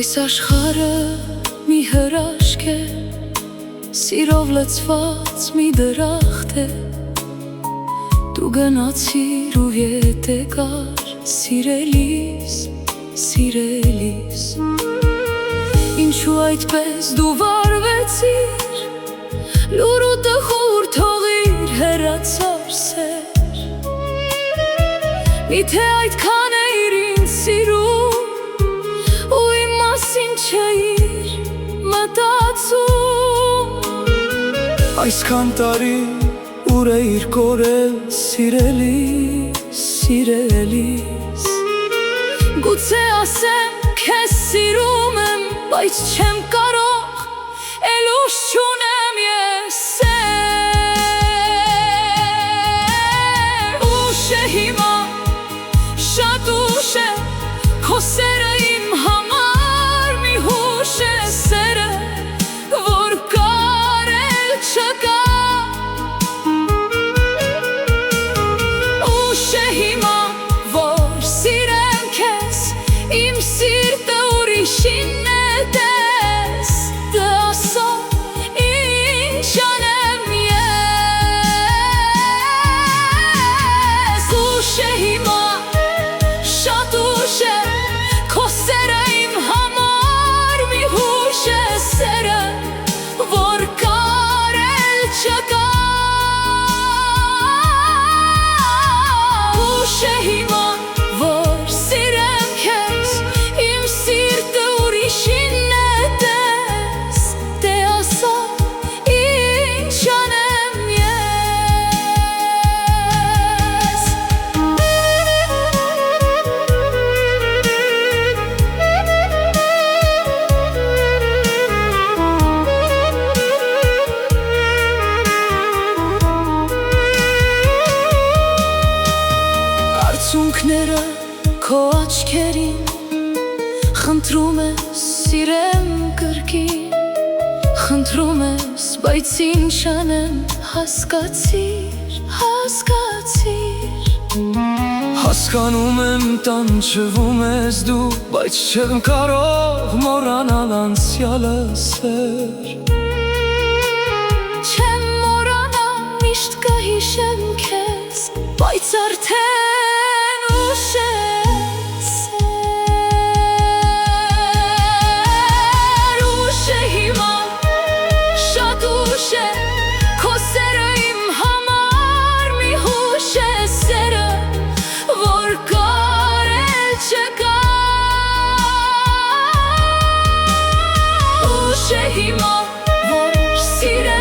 Այս աշխարհը մի հրաշք է, սիրով լցված մի դրախտ է, դու գնացիր ու ետ եկար, սիրելիս, սիրելիս։ Ինչու այդպես դու վարվեցիր, լուր ու տխուր թողիր հեռացար սեր, միթե այդքան էիր ինձ սիրում ու իմ մասին չէիր մտածում։ Այսքան տարի ուր էիր կորել, սիրելիս, սիրելիս։ Գուցե ասեմ քեզ սիրում եմ, բայց չեմ կարող, էլ ուժ չունեմ ես սեր։ Ուշ է հիմա, շատ ուշ է, քո սերը իմ համար մի հուշ է սերը, որ կար էլ չկա։ Ուշ է հիմա, որ սիրեմ քեզ, իմ սիրտը ուրիշին է տես, դե ասա ինչ անեմ ես։ Ուշ է հիմա, շատ ուշ է, քո սերը իմ համար մի հուշ է սերը, որ կար էլ չկա։ Ուշ է հիմա, որ սիրեմ քեզ, իմ սիրտը ուրիշին է տես, դե ասա ինչ անեմ ես։ Արցունքները քո աչքերին, խնդրում ես սիրեմ կրկին, խնդրում ես, բայց ինչ անեմ հասկացիր, հասկացիր։ Հասկանում եմ տանջվում ես դու, բայց չեմ կարող մոռանալ անցյալը սեր։ Չեմ մոռանա, միշտ կհիշեմ քեզ, բայց արդեն ուշ է սեր։ Ուշ է հիմա, շատ ուշ է, քո սերը իմ համար մի հուշ է սերը, որ կար էլ չկա։ Ուշ է հիմա, որ սիրեմ